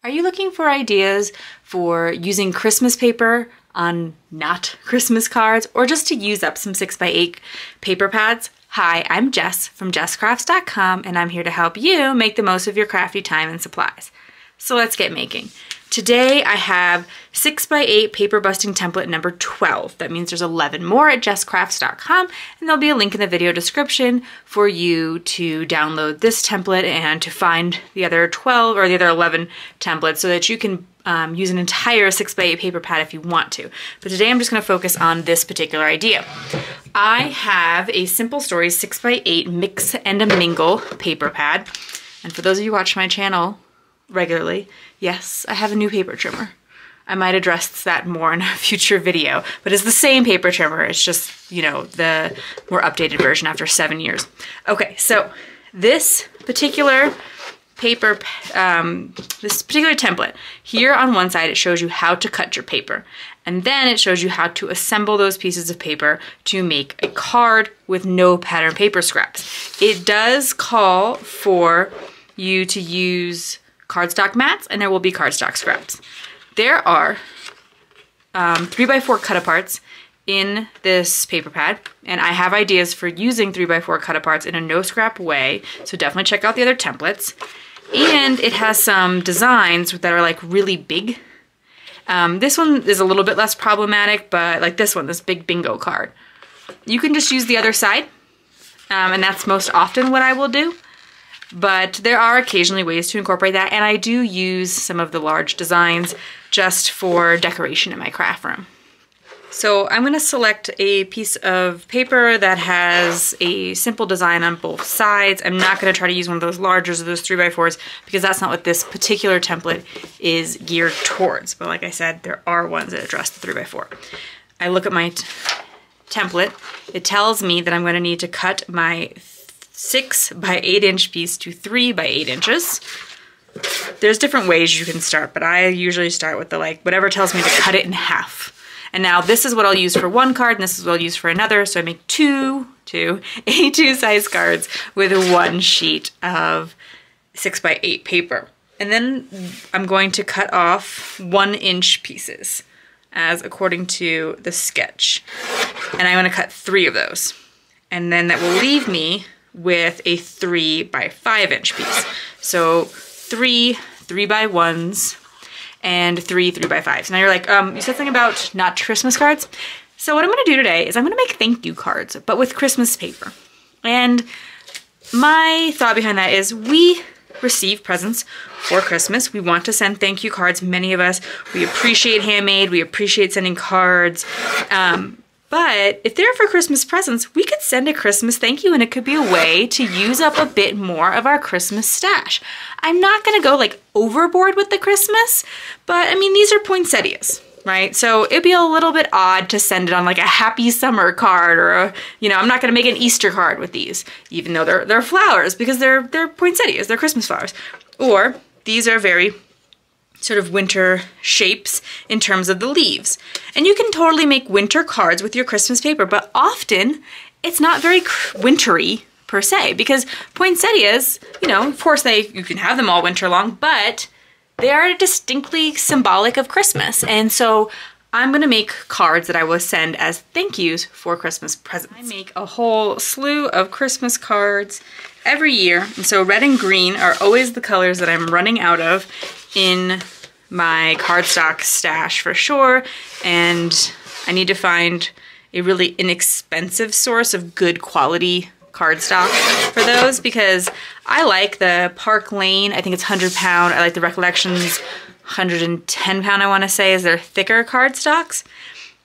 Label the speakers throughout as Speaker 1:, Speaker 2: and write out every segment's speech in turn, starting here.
Speaker 1: Are you looking for ideas for using Christmas paper on not Christmas cards, or just to use up some 6x8 paper pads? Hi, I'm Jess from JessCrafts.com, and I'm here to help you make the most of your crafty time and supplies. So let's get making. Today I have 6x8 paper busting template number 12. That means there's 11 more at JessCrafts.com, and there'll be a link in the video description for you to download this template and to find the other 12 or the other 11 templates so that you can use an entire 6x8 paper pad if you want to. But today I'm just going to focus on this particular idea. I have a Simple Stories 6x8 Mix and a Mingle paper pad, and for those of you who watch my channel regularly, yes, I have a new paper trimmer. I might address that more in a future video, but it's the same paper trimmer. It's just, you know, the more updated version after 7 years. Okay, so this particular paper, this particular template, here on one side it shows you how to cut your paper, and then it shows you how to assemble those pieces of paper to make a card with no pattern paper scraps. It does call for you to use cardstock mats, and there will be cardstock scraps. There are 3x4 cut-aparts in this paper pad, and I have ideas for using 3x4 cut-aparts in a no-scrap way, so definitely check out the other templates. And it has some designs that are like really big. This one is a little bit less problematic, but like this one, this big bingo card. You can just use the other side, and that's most often what I will do. But there are occasionally ways to incorporate that, and I do use some of the large designs just for decoration in my craft room. So I'm going to select a piece of paper that has a simple design on both sides. I'm not going to try to use one of those largers or those 3x4s because that's not what this particular template is geared towards. But like I said, there are ones that address the 3x4. I look at my template. It tells me that I'm going to need to cut my 6x8 inch piece to 3x8 inches. There's different ways you can start, but I usually start with the whatever tells me to cut it in half. And now this is what I'll use for one card, and this is what I'll use for another, so I make two A2 size cards with one sheet of 6x8 paper. And then I'm going to cut off 1-inch pieces, as according to the sketch. And I'm going to cut 3 of those. And then that will leave me with a 3x5 inch piece. So 3 3x1s and 3 3x5s. Now you're like, you said something about not Christmas cards? So what I'm gonna do today is I'm gonna make thank you cards, but with Christmas paper. And my thought behind that is we receive presents for Christmas. We want to send thank you cards. Many of us, we appreciate handmade, we appreciate sending cards. But if they're for Christmas presents, we could send a Christmas thank you, and it could be a way to use up a bit more of our Christmas stash. I'm not gonna go like overboard with the Christmas, but I mean, these are poinsettias, right? So it'd be a little bit odd to send it on like a happy summer card, or a, you know, I'm not gonna make an Easter card with these, even though they're flowers, because they're poinsettias, they're Christmas flowers. Or these are very sort of winter shapes in terms of the leaves. And you can totally make winter cards with your Christmas paper, but often it's not very wintry per se, because poinsettias, you know, of course you can have them all winter long, but they are distinctly symbolic of Christmas. And so I'm gonna make cards that I will send as thank yous for Christmas presents. I make a whole slew of Christmas cards every year, and so red and green are always the colors that I'm running out of in my cardstock stash for sure, and I need to find a really inexpensive source of good quality cardstock for those, because I like the Park Lane, I think it's 100 pound, I like the Recollections 110 pound, I want to say, is their thicker cardstocks,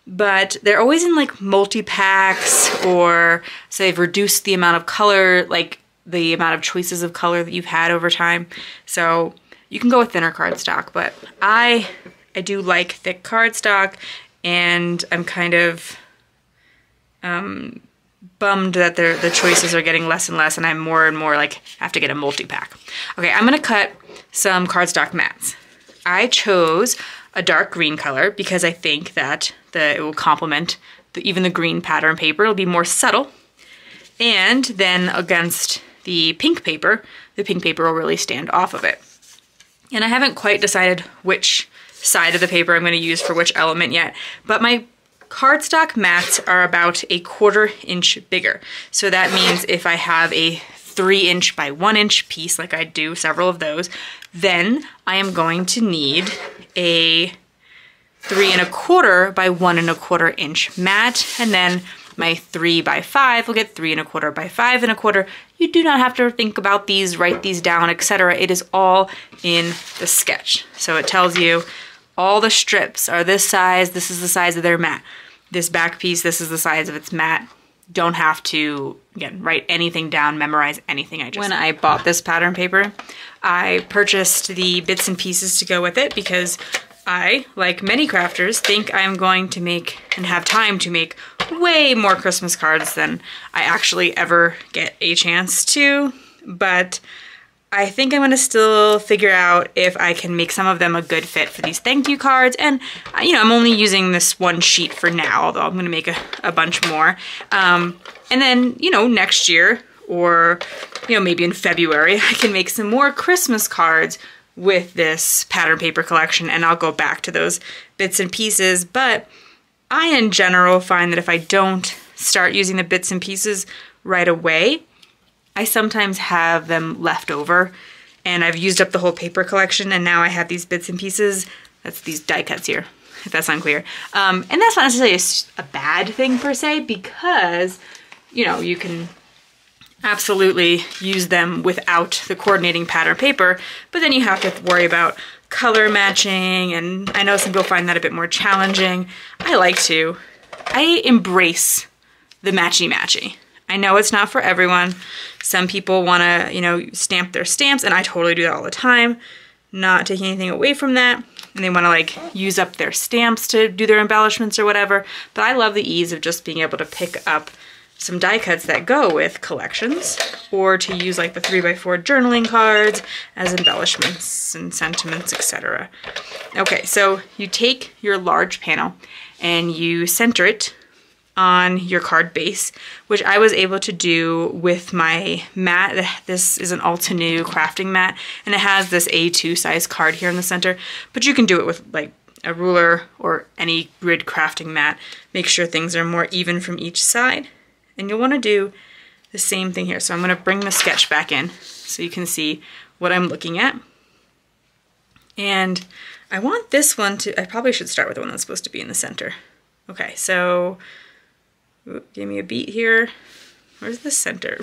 Speaker 1: but they're always in like multi-packs, or so they've reduced the amount of color, like the amount of choices of color that you've had over time. So you can go with thinner cardstock, but I do like thick cardstock, and I'm kind of bummed that the choices are getting less and less, and I'm more and more like have to get a multi-pack. Okay, I'm gonna cut some cardstock mats. I chose a dark green color because I think that it will complement even the green pattern paper. It'll be more subtle, and then against the pink paper will really stand off of it. And I haven't quite decided which side of the paper I'm going to use for which element yet, but my cardstock mats are about a 1/4 inch bigger. So that means if I have a 3" by 1" piece, like I do several of those, then I am going to need a 3¼ by 1¼ inch mat, and then my 3 by 5 will get 3¼ by 5¼ You do not have to think about these, write these down, etc. It is all in the sketch. So it tells you all the strips are this size, this is the size of their mat. This back piece, this is the size of its mat. Don't have to, again, write anything down, memorize anything I just said. When I bought this pattern paper, I purchased the bits and pieces to go with it because I, like many crafters, think I'm going to make and have time to make way more Christmas cards than I actually ever get a chance to, but I think I'm gonna still figure out if I can make some of them a good fit for these thank you cards. And you know, I'm only using this one sheet for now, although I'm gonna make a bunch more. And then, you know, next year, or you know, maybe in February, I can make some more Christmas cards with this pattern paper collection, and I'll go back to those bits and pieces. But I, in general, find that if I don't start using the bits and pieces right away, I sometimes have them left over, and I've used up the whole paper collection, and now I have these bits and pieces. That's these die cuts here, if that's unclear. And that's not necessarily a bad thing per se, because, you know, you can absolutely use them without the coordinating pattern paper, but then you have to worry about color matching, and I know some people find that a bit more challenging. I embrace the matchy-matchy. I know it's not for everyone. Some people want to, you know, stamp their stamps, and I totally do that all the time, not taking anything away from that. And they want to like use up their stamps to do their embellishments or whatever. But I love the ease of just being able to pick up some die cuts that go with collections, or to use like the 3x4 journaling cards as embellishments and sentiments, etc. Okay, so you take your large panel and you center it on your card base, which I was able to do with my mat. This is an Altenew crafting mat, and it has this A2 size card here in the center, but you can do it with like a ruler or any grid crafting mat. Make sure things are more even from each side. And you'll want to do the same thing here. So I'm going to bring the sketch back in so you can see what I'm looking at. And I want this one to, I probably should start with the one that's supposed to be in the center. Okay, so give me a beat here. Where's the center?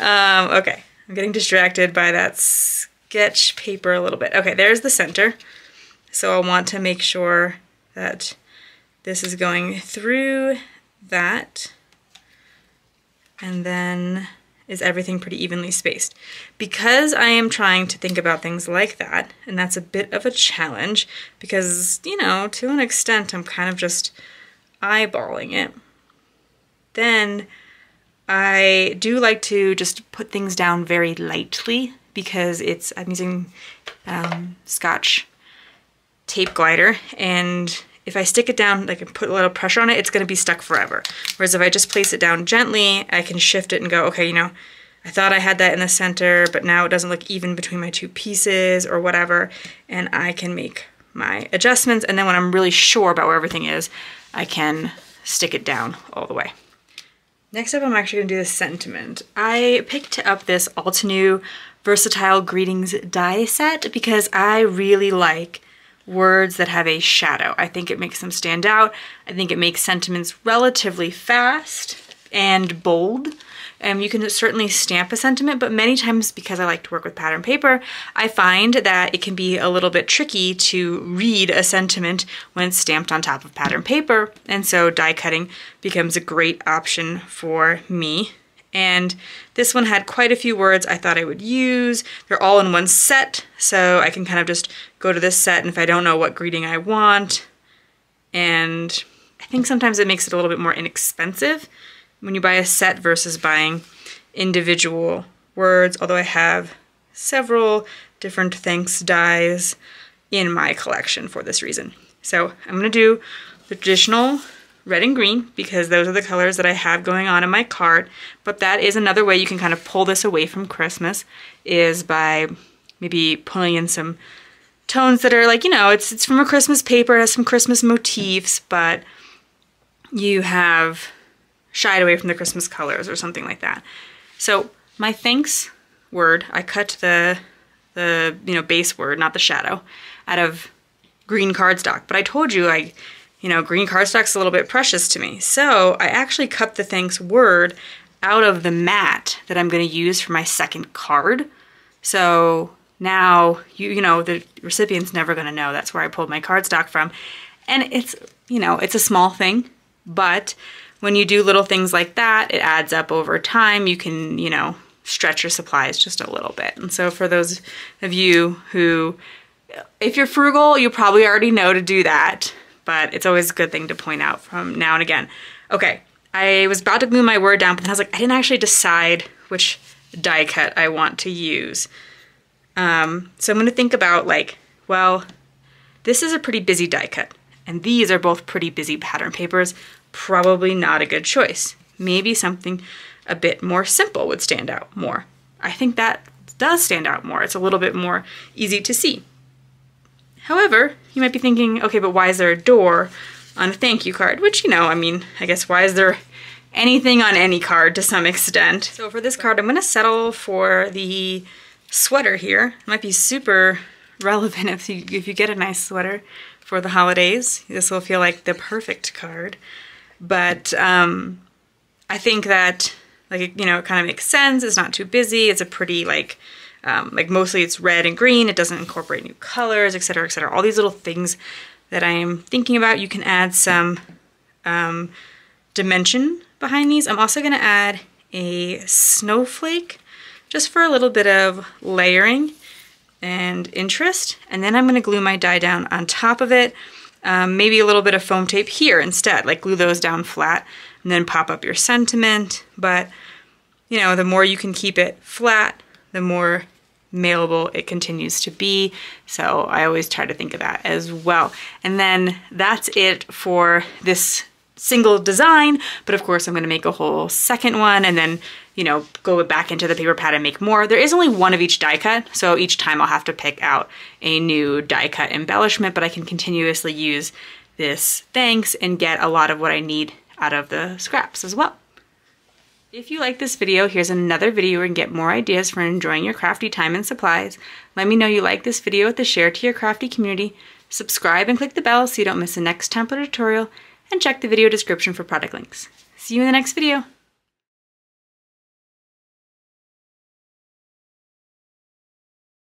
Speaker 1: Okay, I'm getting distracted by that sketch paper a little bit. Okay, there's the center. So I'll want to make sure that this is going through that, and then is everything pretty evenly spaced. Because I am trying to think about things like that, and that's a bit of a challenge because, you know, to an extent I'm kind of just eyeballing it. Then I do like to just put things down very lightly because I'm using Scotch tape glider, and if I stick it down, like, and put a little pressure on it, it's going to be stuck forever. Whereas if I just place it down gently, I can shift it and go, okay, you know, I thought I had that in the center, but now it doesn't look even between my two pieces or whatever, and I can make my adjustments, and then when I'm really sure about where everything is, I can stick it down all the way. Next up, I'm actually going to do the sentiment. I picked up this Altenew Versatile Greetings die set because I really like words that have a shadow. I think it makes them stand out. I think it makes sentiments relatively fast and bold. You can certainly stamp a sentiment, but many times, because I like to work with pattern paper, I find that it can be a little bit tricky to read a sentiment when it's stamped on top of pattern paper, and so die cutting becomes a great option for me. And this one had quite a few words I thought I would use. They're all in one set, so I can kind of just go to this set, and if I don't know what greeting I want, and I think sometimes it makes it a little bit more inexpensive when you buy a set versus buying individual words, although I have several different thanks dies in my collection for this reason. So I'm going to do the traditional red and green because those are the colors that I have going on in my card, but that is another way you can kind of pull this away from Christmas, is by maybe pulling in some tones that are like, you know, it's from a Christmas paper, it has some Christmas motifs, but you have shied away from the Christmas colors or something like that. So my thanks word, I cut the you know, base word, not the shadow, out of green cardstock. But I told you, you know, green cardstock's a little bit precious to me. So I actually cut the thanks word out of the mat that I'm going to use for my second card. So now, you know, the recipient's never going to know that's where I pulled my cardstock from. And it's, you know, it's a small thing, but when you do little things like that, it adds up over time. You can, you know, stretch your supplies just a little bit. And so for those of you who, if you're frugal, you probably already know to do that, but it's always a good thing to point out from now and again. Okay, I was about to glue my word down, but then I was like, I didn't actually decide which die cut I want to use. So I'm gonna think about like, well, this is a pretty busy die cut, and these are both pretty busy pattern papers. Probably not a good choice. Maybe something a bit more simple would stand out more. I think that does stand out more. It's a little bit more easy to see. However, you might be thinking, okay, but why is there a door on a thank you card? Which, you know, I mean, I guess why is there anything on any card to some extent? So for this card, I'm gonna settle for the sweater here. It might be super relevant if you get a nice sweater for the holidays. This will feel like the perfect card. But I think that, like, you know, it kind of makes sense. It's not too busy. It's a pretty, like mostly it's red and green. It doesn't incorporate new colors, etc., etc. All these little things that I'm thinking about. You can add some dimension behind these. I'm also going to add a snowflake just for a little bit of layering and interest. And then I'm going to glue my die down on top of it. Maybe a little bit of foam tape here instead, like glue those down flat and then pop up your sentiment. But, you know, the more you can keep it flat, the more mailable it continues to be. So I always try to think of that as well. And then that's it for this single design, but of course I'm going to make a whole second one and then, you know, go back into the paper pad and make more. There is only one of each die cut, so each time I'll have to pick out a new die cut embellishment, but I can continuously use this thanks and get a lot of what I need out of the scraps as well. If you like this video, here's another video where you can get more ideas for enjoying your crafty time and supplies. Let me know you like this video with a share to your crafty community. Subscribe and click the bell so you don't miss the next template tutorial, and check the video description for product links. See you in the next video.